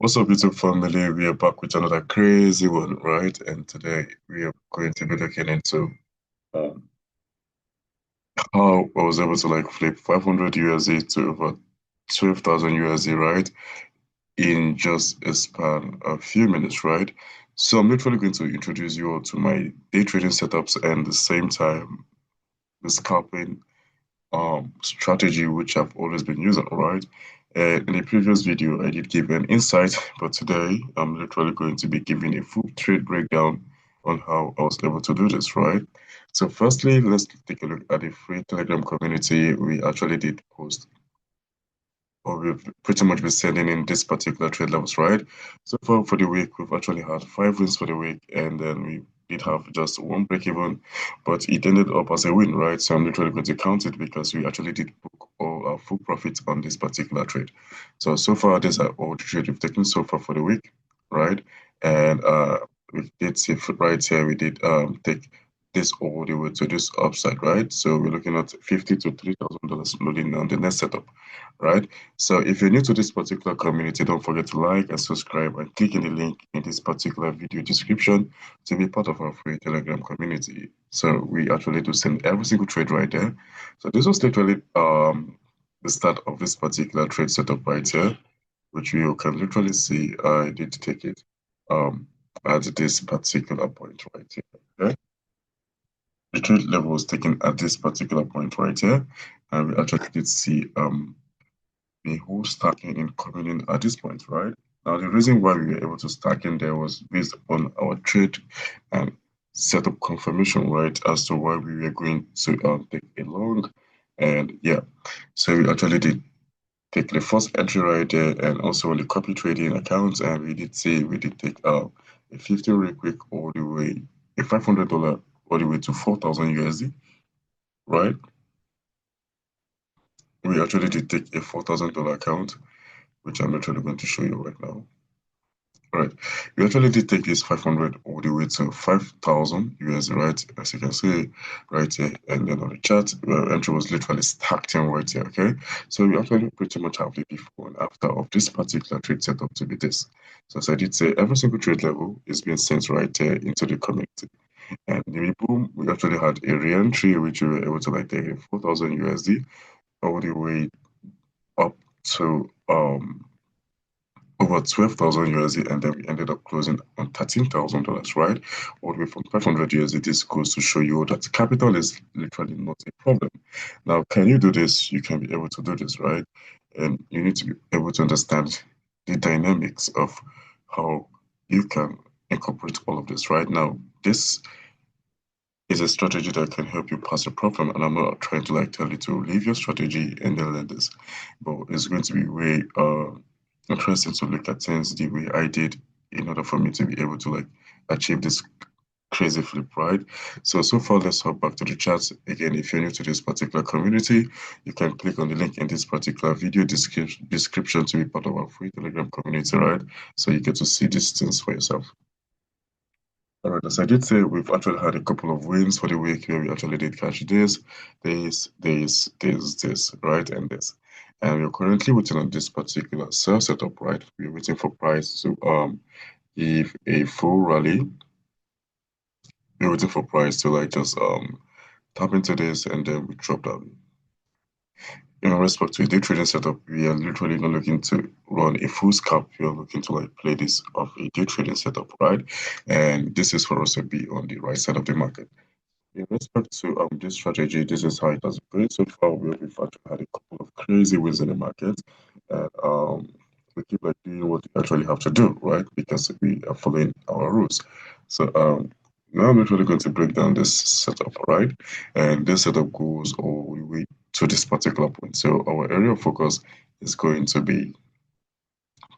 What's up, YouTube family? We are back with another crazy one, right? And today we are going to be looking into um, how I was able to like flip 500 USD to over 12,000 USD, right? In just a span of a few minutes, right? So I'm literally going to introduce you all to my day trading setups and the same time the scalping strategy which I've always been using, right? In the previous video, I did give an insight, but today I'm literally going to be giving a full trade breakdown on how I was able to do this, right? So firstly, let's take a look at the free Telegram community. We actually did post, or we've pretty much been sending in this particular trade levels, right? So far for the week, we've actually had 5 wins for the week, and then we did have just one break even, but it ended up as a win, right? So I'm literally going to count it because we actually did book all our full profits on this particular trade. So far, these are all the trades we've taken so far for the week, right? And we did see right here, we did take this all the way to this upside, right? So we're looking at 50 to $3,000 loading on the next setup, right? So if you're new to this particular community, don't forget to like and subscribe and click in the link in this particular video description to be part of our free Telegram community. So we actually do send every single trade right there. So this was literally the start of this particular trade setup right here, which you can literally see I did take it at this particular point right here. Okay. The trade level was taken at this particular point right here, and we actually did see the whole stacking in coming in at this point, right? Now, the reason why we were able to stack in there was based on our trade and setup confirmation, right, as to why we were going to take a long. And yeah, so we actually did take the first entry right there and also on the copy trading accounts. And we did say we did take a 50 real quick all the way, a $500 all the way to 4,000 USD, right? We actually did take a $4,000 account, which I'm actually going to show you right now. Right. We actually did take this 500 all the way to 5,000 US, right? As you can see right here. And then on the chart, entry was literally stacked in right here, okay? So we actually pretty much have the before and after of this particular trade setup to be this. So as I did say, every single trade level is being sent right there into the community. And the boom, we actually had a re-entry, which we were able to like take 4,000 USD all the way up to over 12,000 USD, and then we ended up closing on $13,000, right? All the way from 500 USD. This goes to show you that capital is literally not a problem. Now, can you do this? You can be able to do this, right? And you need to be able to understand the dynamics of how you can incorporate all of this, right? Now, this is a strategy that can help you pass a problem, and I'm not trying to like tell you to leave your strategy and then let this, but it's going to be way interesting to look at things the way I did in order for me to be able to like achieve this crazy flip, right? So far, let's hop back to the chat. Again, if you're new to this particular community, you can click on the link in this particular video description to be part of our free Telegram community, right? So you get to see these things for yourself. All right, as I did say, we've actually had a couple of wins for the week where we actually did catch this, right, and this. And we're currently waiting on this particular sell setup, right? We're waiting for price to give a full rally. We're waiting for price to like just tap into this and then we drop down. In respect to a day trading setup, we are literally not looking to run a full scalp. We are looking to like play this off a day trading setup, right? And this is for us to be on the right side of the market. In respect to this strategy, this is how it has been so far. We've actually had a couple of crazy wins in the market, and we keep like doing what we actually have to do, right? Because we are following our rules. So now I'm literally going to break down this setup, right? And this setup goes all the way to this particular point. So our area of focus is going to be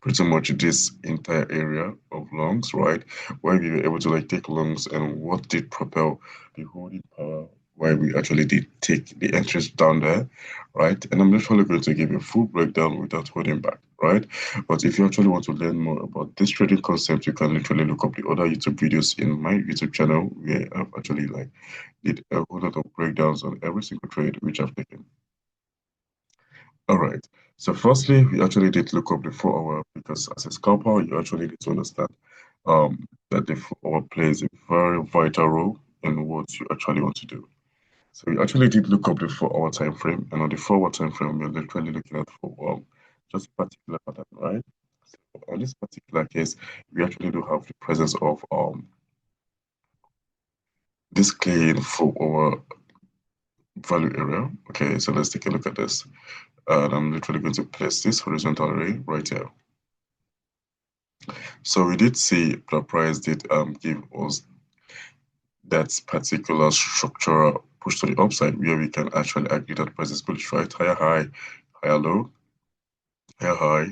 pretty much this entire area of lungs, right? Where we were able to like take lungs and what did propel the holding power, why we actually did take the entries down there, right? And I'm literally going to give you a full breakdown without holding back, right? But if you actually want to learn more about this trading concept, you can literally look up the other YouTube videos in my YouTube channel where I've actually like did a whole lot of breakdowns on every single trade which I've taken. All right. So firstly, we actually did look up the 4 hour because as a scalper, you actually need to understand that the 4 hour plays a very vital role in what you actually want to do. So we actually did look up the 4 hour time frame, and on the 4 hour time frame, we're literally looking at for just a particular pattern, right? So on this particular case, we actually do have the presence of this clean 4 hour value area. Okay, so let's take a look at this. And I'm literally going to place this horizontal array right here. So we did see the price did give us that particular structural push to the upside where we can actually agree that price is bullish, right? Higher high, higher low, higher high,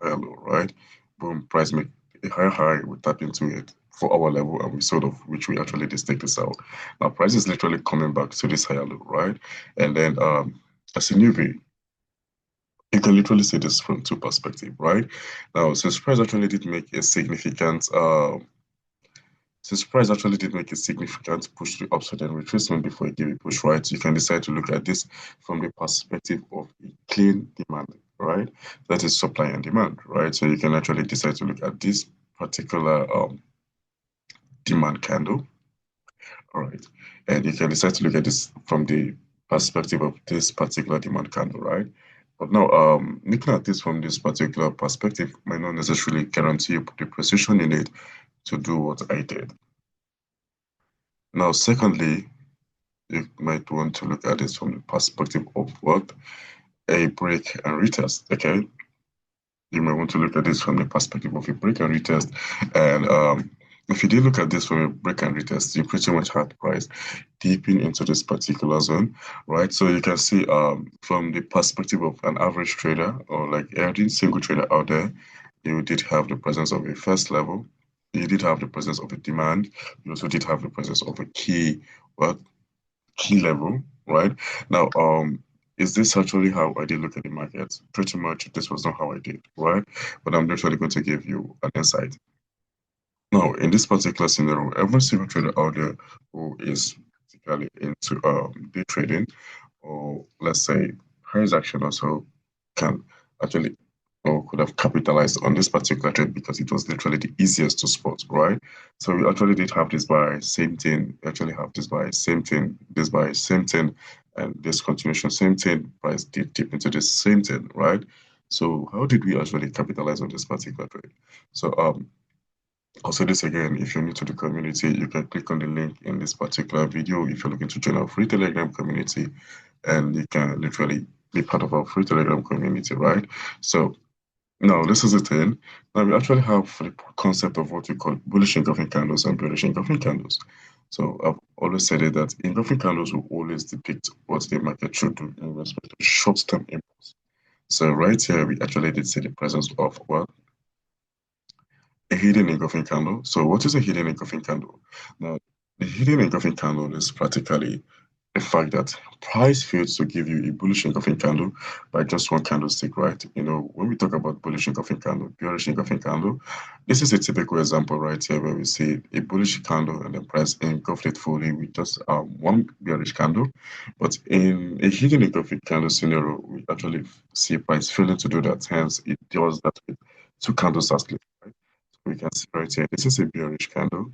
higher low, right? Boom, price make a higher high, we tap into it for our level and we sort of which we actually just take this out. Now price is literally coming back to this higher low, right? And then as a newbie, you can literally see this from two perspectives, right? Now, since price actually did make a significant push to the upside and retracement before it gave a push, right? You can decide to look at this from the perspective of a clean demand, right? That is supply and demand, right? So you can actually decide to look at this particular demand candle, all right? And you can decide to look at this from the perspective of this particular demand candle, right? But now, looking at this from this particular perspective might not necessarily guarantee you the precision in it to do what I did. Now, secondly, you might want to look at this from the perspective of what a break and retest. Okay, you might want to look at this from the perspective of a break and retest. And if you did look at this from a break and retest, you pretty much had price deeping into this particular zone, right? So you can see from the perspective of an average trader or like every single trader out there, you did have the presence of a first level. You did have the presence of a demand. You also did have the presence of a key, well, key level, right? Now, is this actually how I did look at the market? Pretty much, this was not how I did, right? But I'm literally going to give you an insight. Now, in this particular scenario, every single trader out there who is particularly into day trading, or let's say price action also can actually or could have capitalized on this particular trade because it was literally the easiest to spot, right? So we actually did have this buy, same thing, we actually have this buy, same thing, this buy, same thing, and this continuation, same thing, price did dip into the same thing, right? So how did we actually capitalize on this particular trade? So I'll say this again, if you're new to the community, you can click on the link in this particular video if you're looking to join our free Telegram community, and you can literally be part of our free Telegram community, right? So now this is the thing. Now we actually have the concept of what we call bullish engulfing candles and bearish engulfing candles. So I've always said it that engulfing candles will always depict what the market should do in respect to short-term impulse. So right here, we actually did see the presence of what a hidden engulfing candle. So what is a hidden engulfing candle? Now, the hidden engulfing candle is practically the fact that price fails to give you a bullish engulfing candle by just one candlestick, right? You know, when we talk about bullish engulfing candle, bearish engulfing candle, this is a typical example right here where we see a bullish candle and then price engulfed it fully with just one bearish candle. But in a hidden engulfing candle scenario, we actually see price failing to do that. Hence, it does that with two candles as least, right? So we can see right here, this is a bearish candle,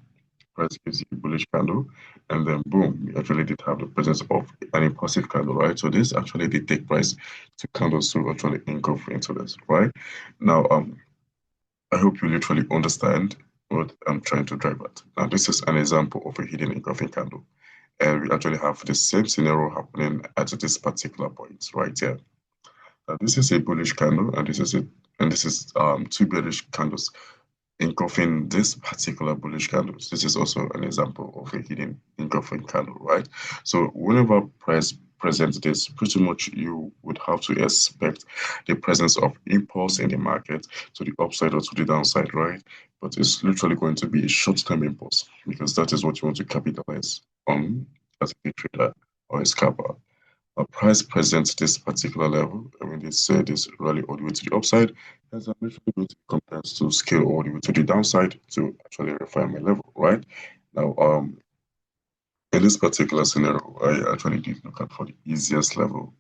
price gives you a bullish candle, and then boom, we actually did have the presence of an impulsive candle, right? So this actually did take price to candles to actually engulf into this, right? Now, I hope you literally understand what I'm trying to drive at. Now, this is an example of a hidden engulfing candle, and we actually have the same scenario happening at this particular point right here. Now, this is a bullish candle, and this is two bearish candles engulfing this particular bullish candle. This is also an example of a hidden engulfing candle, right? So whenever price presents this, pretty much you would have to expect the presence of impulse in the market to the upside or to the downside, right? But it's literally going to be a short-term impulse because that is what you want to capitalize on as a trader or a scalper. A price presents this particular level, and when they say this rally all the way to the upside, as I'm literally going to compare to scale all the way to the downside to actually refine my level, right? Now, in this particular scenario, I actually did look at for the easiest level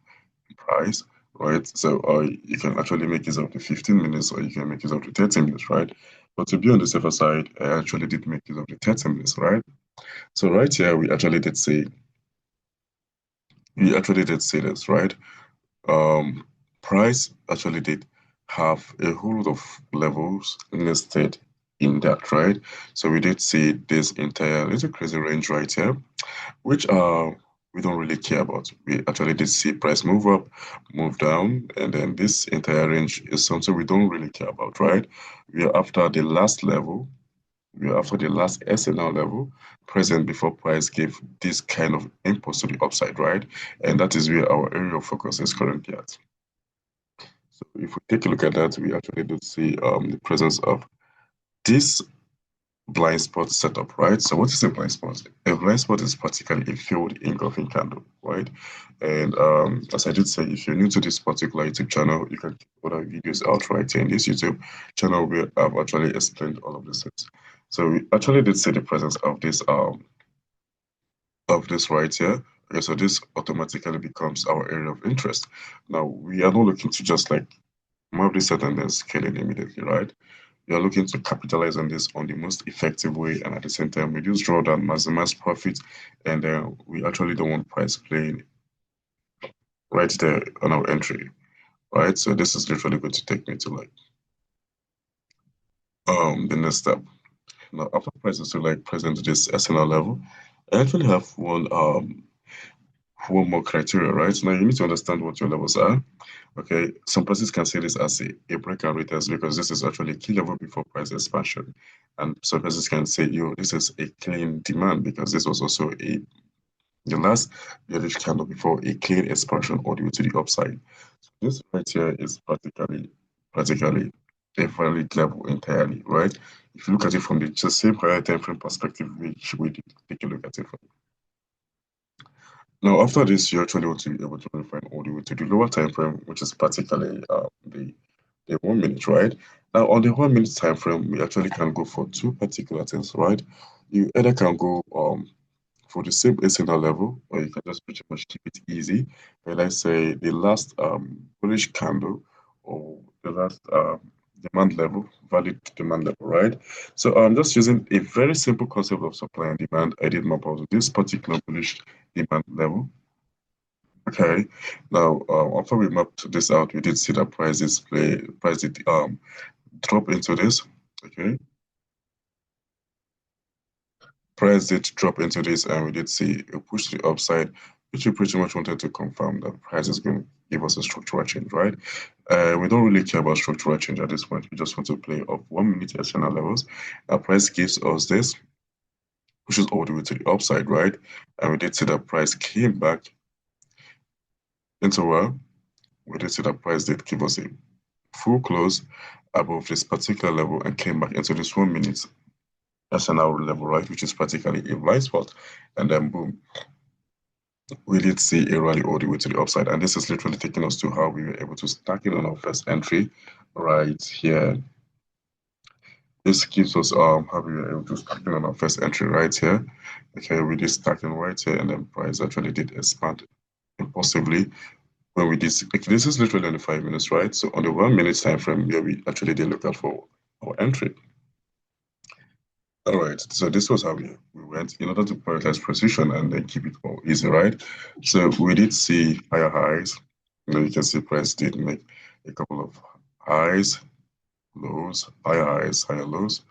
price, right? So you can actually make use of the 15 minutes or you can make use of the 30 minutes, right? But to be on the safer side, I actually did make use of the 30 minutes, right? So right here, we actually did say this, right? Um, price actually did have a whole lot of levels listed in that, right? So we did see this entire little crazy range right here, which we don't really care about. We actually did see price move up, move down, and then this entire range is something we don't really care about, right? We are after the last level, we are after the last SNL level present before price gave this kind of impulse to the upside, right? And that is where our area of focus is currently at. So if we take a look at that, we actually do see the presence of this blind spot setup, right? So what is a blind spot? A blind spot is practically a failed engulfing candle, right? And as I did say, if you're new to this particular YouTube channel, you can check other videos out right here in this YouTube channel where I've actually explained all of these things. So we actually did see the presence of this right here. Okay, so this automatically becomes our area of interest. Now we are not looking to just like move this set and then scale it immediately, right? We are looking to capitalize on this on the most effective way and at the same time reduce drawdown, maximize profit, and we actually don't want price playing right there on our entry, right? So this is literally going to take me to like the next step. Now after price is to like present this SNL level, I actually have one more criteria, right? Now you need to understand what your levels are. Okay, some persons can see this as a breakout retest because this is actually a key level before price expansion. And some persons can say, yo, this is a clean demand because this was also the last bearish candle before a clean expansion all the way to the upside. So this right here is practically a valid level entirely, right? If you look at it from the just same higher time frame perspective, which we did take a look at it from. Now, after this, you actually want to be able to refine all the way to the lower time frame, which is practically the 1 minute, right? Now, on the 1 minute time frame, we actually can go for two particular things, right? You either can go for the same signal level, or you can just pretty much keep it easy. And let's say the last bullish candle or the last demand level, valid demand level, right? So I'm just using a very simple concept of supply and demand. I did map out this particular bullish demand level. Okay. Now, after we mapped this out, we did see that price did drop into this. Okay. Price did drop into this, and we did see a push to the upside, which we pretty much wanted to confirm that price is going to give us a structural change, right? We don't really care about structural change at this point. We just want to play off 1 minute SNL levels. Now, price gives us this, pushes all the way to the upside, right? And we did see that price came back into where we did see that price did give us a full close above this particular level and came back into this 1 minute SNL level, right? Which is practically a blind spot. And then boom, we did see a rally all the way to the upside. And this is literally taking us to how we were able to stack in on our first entry right here. This gives us how we were able to stack in on our first entry right here. Okay, we did stack in right here, and then price actually did expand impulsively when we did. Okay, this is literally only 5 minutes, right? So on the 1 minute time frame, yeah, we actually did look out for our entry. All right, so this was how we went in order to prioritize precision and then keep it all easy, right? So we did see higher highs. You can see price did make a couple of highs, lows, higher highs, higher lows,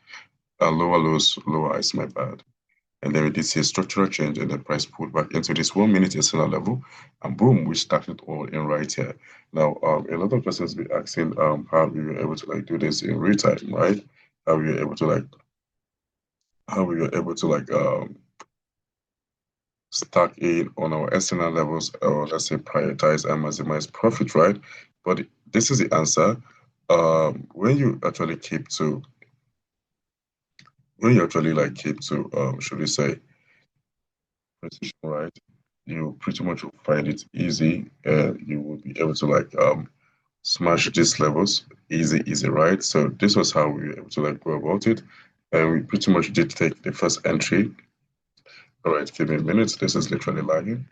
lower lows, lower highs, my bad. And then we did see a structural change and the price pulled back into this 1 minute SNL level and boom, we started all in right here. Now, a lot of persons be asking how we were able to like do this in real time, right? How we were able to like how we were able to like stack in on our SNL levels, or let's say prioritize and maximize profit, right? But this is the answer. When you actually keep to should we say precision, right? You pretty much will find it easy, and you will be able to like smash these levels easy, right? So this was how we were able to like go about it, and we pretty much did take the first entry. All right, give me a minute. This is literally lagging.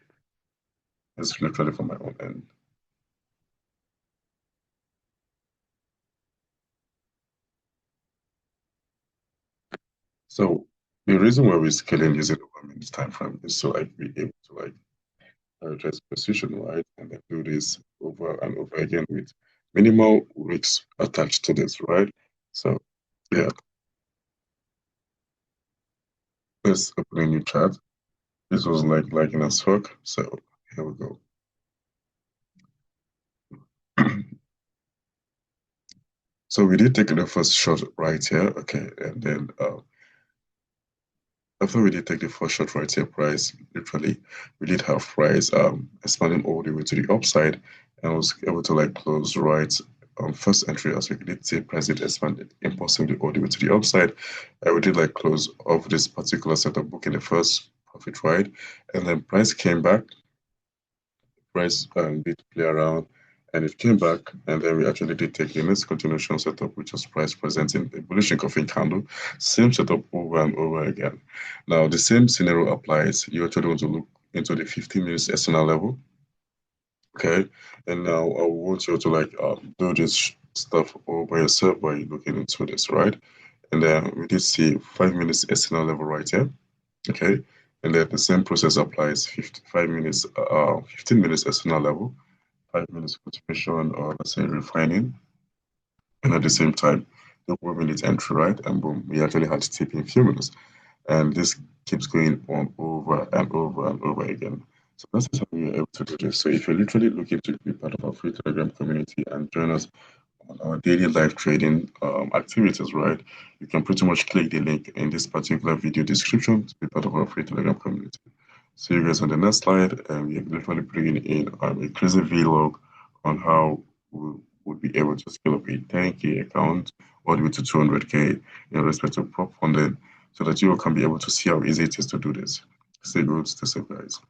It's literally from my own end. So the reason why we're scaling using the 1 minute time frame is so like be able to like prioritize precision, right? And then do this over and over again with minimal risks attached to this, right? So yeah, let's open a new chat. This was like lagging as fuck. So here we go. So we did take the first shot right here, okay, and then after we did take the first shot right here, price literally we did have price expanding all the way to the upside and was able to like close right on first entry as we did see price did expanded impulsively all the way to the upside. And we did like close off this particular setup book in the first profit ride, and then price came back, price did play around and it came back, and then we actually did take the next continuation setup, which was price presenting a bullish engulfing candle, same setup over and over again. Now the same scenario applies. You actually want to look into the 15 minutes SNL level, okay? And now I want you to like do this stuff all by yourself by looking into this, right? And then we did see 5 minutes SNL level right here, okay? And then the same process applies 55 minutes, 15 minutes SNL level, 5 minutes continuation, or let's say refining, and at the same time, the 1 minute entry, right? And boom, we actually had to tip in a few minutes. And this keeps going on over and over and over again. So that's how we are able to do this. So if you're literally looking to be part of our free Telegram community and join us on our daily live trading activities, right? You can pretty much click the link in this particular video description to be part of our free Telegram community. See you guys on the next slide, and we're literally bringing in a crazy vlog on how we would be able to scale up a 10K account all the way to 200K in respect to prop funding so that you can be able to see how easy it is to do this. Stay good, stay safe, guys.